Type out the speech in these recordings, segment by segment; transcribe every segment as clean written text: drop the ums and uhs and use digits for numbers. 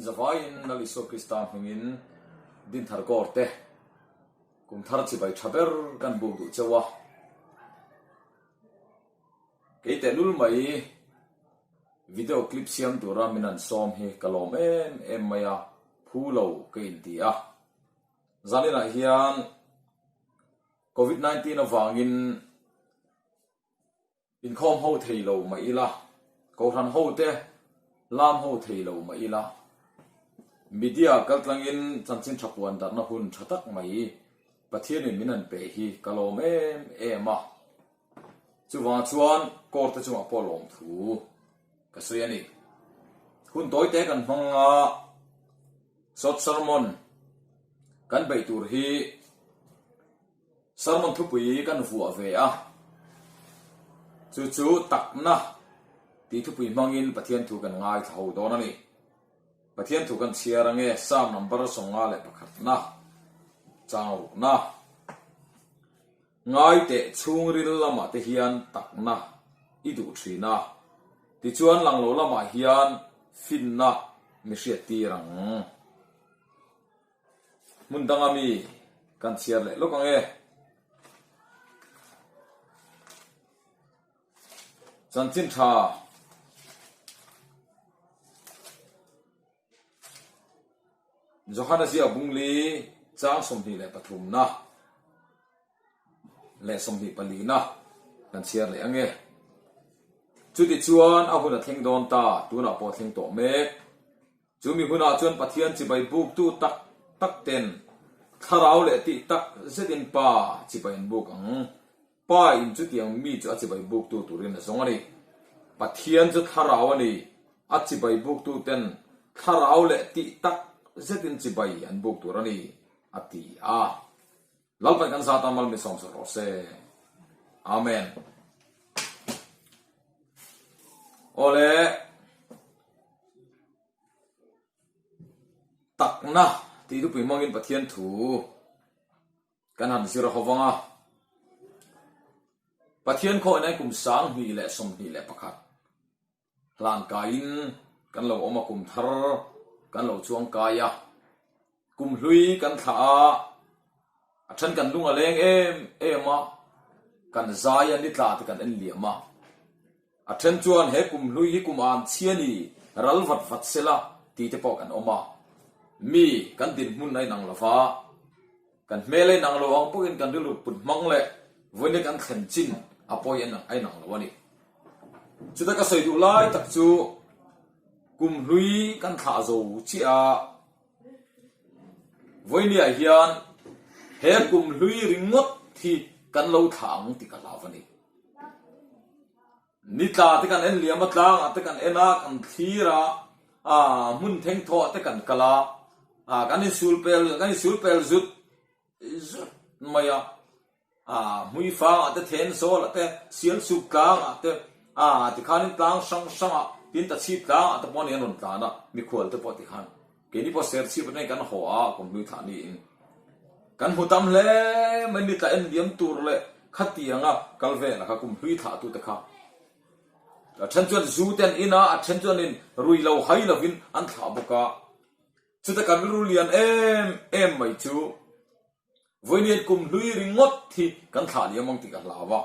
zavain nali so Krista hingin din thar korte kum thar chi bai thaber kan bu du chewa keite lul mai video clip siam tura minan som hi kalom em maya phulo kein dia zanina hian COVID-19 awangin in khom ho theilo mai la ko ran ho te lam ho theilo mai la media kaltlangin chanchin thapuan dar na hun thatak mai pathian in minan pe hi kalom ema chuwa chuan kor ta chuwa polom thu kasriani hun toy te kan hmanga sot sermon kan bei tur hi sermon thu pui kan fu ave a chu takna ti thu pui mangin pathian thu kan ngai thau don ani pathian thu kan chiarange sam number songa le pakhat na chang na ngai te chungril lama te hian takna idu thina ti chuan langlo lama hian finna mihriat tirang mundangami kan chiar le lokange chanchin tha Johannes abungli chang somhi le pathum na le somhi palina kan chiar le ange chuti chuan ahuna theng don ta tuna po theng to me chumi huna chuan pathian chi bai buk tu tak ten tharau le ti tak zetin pa chi bai buk ang pa in chu tiang mi chu chi bai buk tu turin na zongani pathian chu tharau ani a chi bai buk tu ten tharau le ti tak zetin chi bai an buk turani ati a lalpai kan zata mal mi som so se amen ole takna ti du pi mangin pathian thu kan han sira howanga pathian kho nai kum sang hi le som hi le pakhat lan kain kan lo oma kum thar kan lo chuang kaya kum hlui kan tha a then kan lunga leng ema kan zaya ni tla te kan en liama a then chuan he kum hlui hi kum an chiani ral vat sela ti te pok an oma mi kan din mun nai nang lawa kan mele nang lo ang pokin kan dulu put mang le voine kan khen chin apoi an ai nang lawani chuta ka soi du lai tak chu kum hlui kan tha zo chi a voine a hian he kum hlui ringot thi kan lo thang ti ka lawani nita te kan en liam atlang ate kan ena kan thira mun theng tho ate kan kala kan sul pel zut maya mui fa ate then sol ate sial su kang ate ti khanin tlang sang tin ta chi tlang ate pon enon ta na mi khol te po ti khan ke ni po ser chi bane kan ho a kum lui tha ni in kan hutam le mani ta en liam tur le khatianga kalve la ka kum lui tha tu te kha then chuan zu ten ina a then chuan in rui lo hai lovin an tha boka chuta kan ru lian em mai chu voinian kum lui ringot thi kan tha li amang ti ka lawa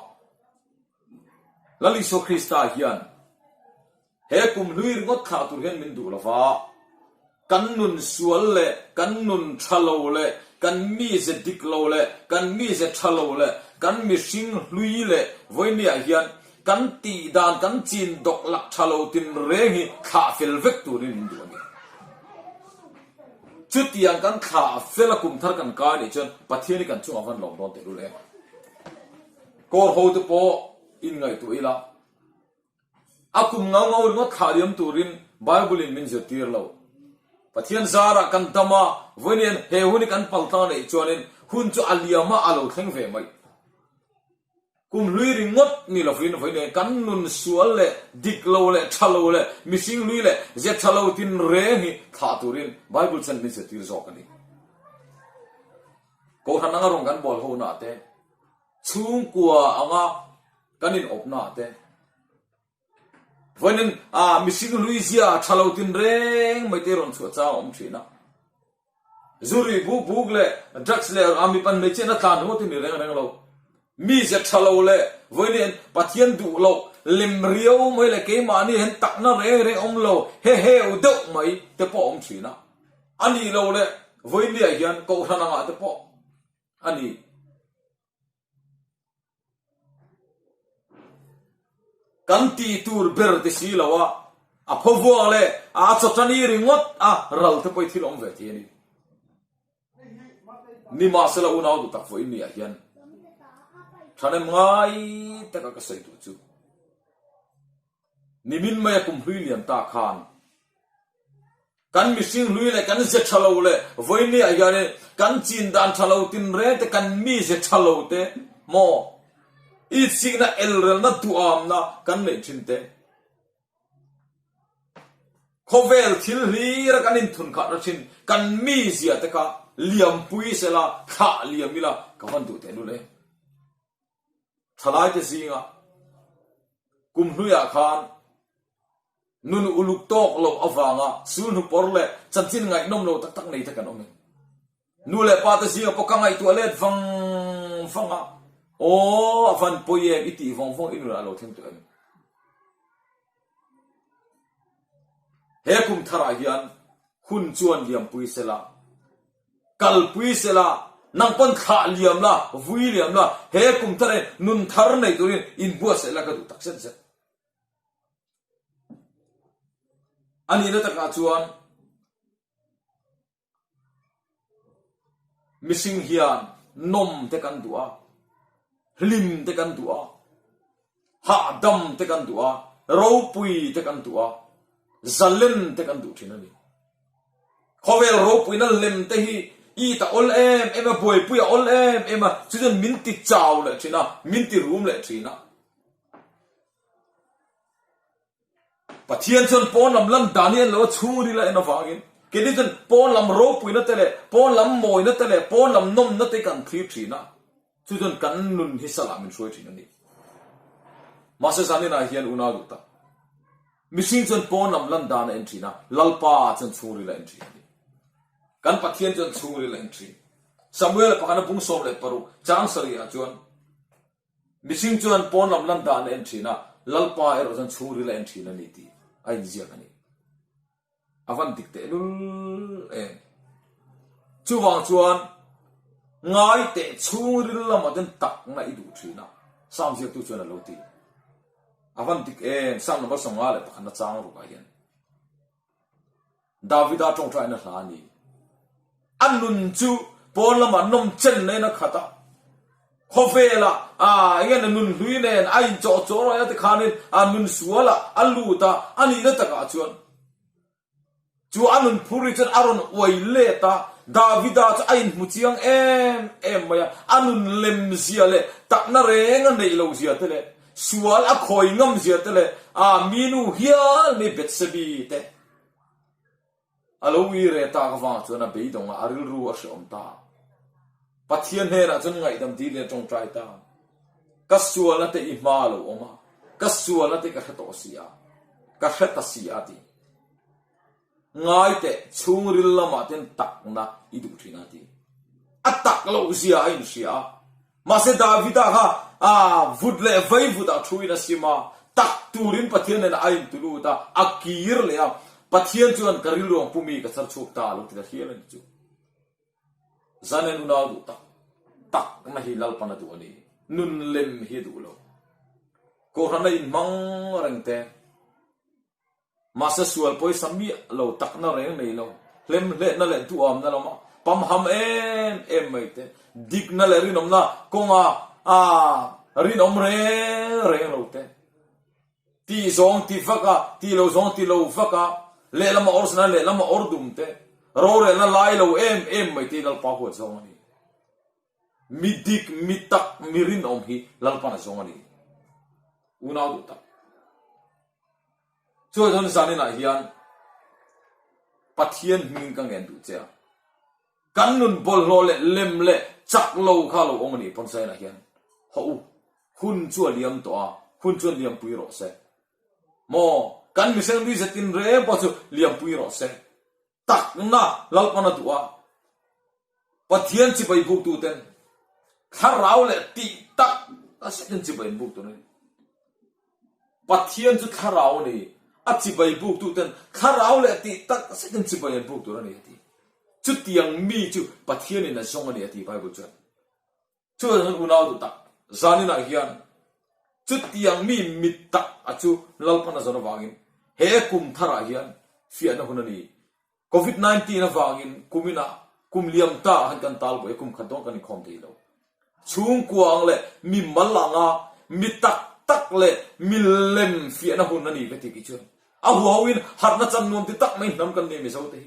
lali so Krista hian he kum lui ringot tha tur hen min du lawa kan nun sual le kan nun thalo le kan mi ze dik lo le kan mi ze thalo le kan mi sing lui le voinia hian kan ti dan kan chin dok lak thalo tin rengi kha fel vek turin induani chutiang kan kha fela kum thar kan ka ni chon pathiani kan chung awan lom don te lu le kor ho tu po in ngai tu ila akum ngau ngot khariam turin bible in min tir lo pathian zara kan dama vonian he huni kan palta nei chonin hun chu aliama alo theng ve mai kum lui ringot ni lovin voine kan nun sual le dik lo le thalo le missing lui le je thalo tin re ni tha turin bible chan ni se tir zok ani ko thananga rong kan bol ho na te chung kwa anga kanin op na te vậy nên missing Louisia thalo tin reng mai te ron chu cha thina zuri buk le drugs le ami pan me chena tan ho tin reng lo mi je thalo le vậy nên pathian du lo lim riau mai le ke ma ni hen tak na re lo he u do mai te po thina ani lo le vậy ni hian ko thana nga te po ani kan ti tur ber te si lawa a phovo le a chotani ringot ral te poi thilom ve ti ni ma sala una du tak foi ni a hian thane ngai ta ka sai tu chu ni min mai kum hui liam ta khan kan missing lui le kan je thalo le voi ni a hian kan chin dan thalo tin re te kan mi je thalo te mo it signa elrel na tu am na kan le thinte khovel thil hi ra kan in thun kha ra thin kan mi zia te ka liam pui sela kha liam mila ka van tu te lu le thalai te zinga kum hluya khan nun uluk tok lo awanga sul nu porle chanchin ngai nom lo tak tak nei ta kan omen nu le pa te zinga pokangai tu alet vanga van poye iti vong inu la lo them tu em he kum thara hian hun chuan liam pui sela kal pui sela nang pon kha liam la vui liam la he kum thare nun thar nei turin in bua sela ka du taksen se ani na taka chuan missing hian nom te kan du'a lim te kan du'a ha dam te kan du'a ro pui te kan du'a zalen te kan du thina ni khovel ro pui na lem te hi i ta ol em boy pui ol em chuan min ti chaw le thina min ti room le thina pathian chon pon lam lan daniel lo churi la ena wangin ke ni chon pon lam ro pui na tele pon lam moi na tele pon lam nom na te kan thri thina chuan kan nun hi sala min shoi thina ni masa zani na hian una du ta missing chon pon lam lan dan en thina lalpa chon churi la en thina ni kan pathian chon churi la en thri samuel pakana pung som le paru chang saria chuan missing chuan pon lam lan dan en thina lalpa ero chon churi la en thina ni ti ai zia kani avan dikte lul chuwang chuan ngai te churi la ma den tak na idu thina sam zia tu chuan lo ti avan dik sam number songa le pakana chang ru ka hian davida tong trai na hlani anun chu pon lama nom chen nei na khata khofela igen nun hlui nen ai cho ro ya te khanin nun suala aluta ani na taka chuan chu anun phuri chen aron oi le ta davida cha ain muchiang em maya anun lem zia le tak na reng nei lo zia te le sual a khoi ngam zia te le minu hial ni betsebi te alo wi re ta ka wa chuan a beidong aril ru a shom ta pathian he ra chun ngai dam ti le tong trai ta kasual na te I ma lo oma kasual na te ka to sia ka ta sia ti ngai te chungril lama ten tak na idu thina ti atak lo sia in sia ma se davida ha vudle vai vuda thuina sima tak turin pathian na ain tulu ta akir le pathian chuan karil rong pumi ka sar chuk ta lo ti da hian chu zanen una du tak na hi lal pana du ani nun lem hi du lo ko rana in mang rangte masa sual poi sami lo tak na reng nei lo lem le na le tu am na lo ma pam ham em mai te dik na le rinom na konga rinom re lo te ti zong ti faka ti lo zong ti lo faka le lama orsna le lama ordum te ro re na lai lo em mai ti dal pa ho zong ani midik mitak mirin om hi lal pa na zong ani una du ta cho don zani na hian pathian min ka ngen du che kan nun bol lo le lem le chak lo kha lo ong ni pon sai na hian ho hun chu liam to hun chu liam pui ro se mo kan miseng di setin re po chu liam pui ro se tak na lal pana tua pathian chi bai buk tu ten tharau le ti tak asen chi bai buk tu ne pathian chu tharau ni a chi bai buk tu ten tharau le ti tak asen chi bai buk tu ne ti chu tiang mi chu pathian in a song ani ati bible chu chu han unau tu tak zani na hian chu tiang mi mit tak achu lalpana zona wangin he kum thara hian fiana hunani covid 19 na wangin kumina kumliam ta han kan tal bo kum khatong kan khom te lo chung kuang le mi malanga mi tak tak le millem fiana hunani veti ki chu a huawin harna chan nom ti tak mai nam kan ne mi so te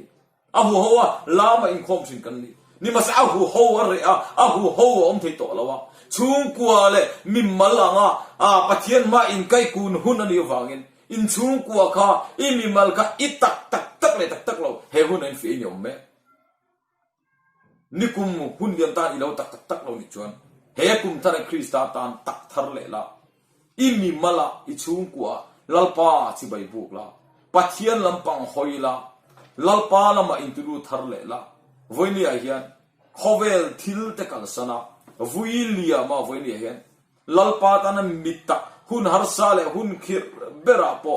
a huawa lama in khom sin kan ni mas a huawa re a huawa om thei to lawa chung kwa le mi malanga a pathian ma in kai kun hunani wangin in chung kwa kha I mi mal ka I tak tak tak le tak tak lo he hun en fi nyom me ni kum hun liam ta I lo tak tak tak lo ni chuan he kum thar krista tan tak thar le la I mi mala I chung kwa lalpa chi bai buk la pathian lampang hoila lalpa lama inturu thar le la voini a hian khovel thil te kal sana vuilia ma voini a hian lalpa tan mitta hun harsa le hun khir bera po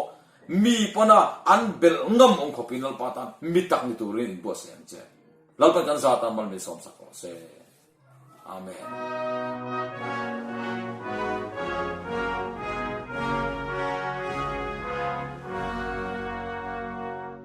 mi pana an bel ngam ong khopin lalpa tan mitak ni turin bo sem che lalpa kan sa tan mal me som sak se amen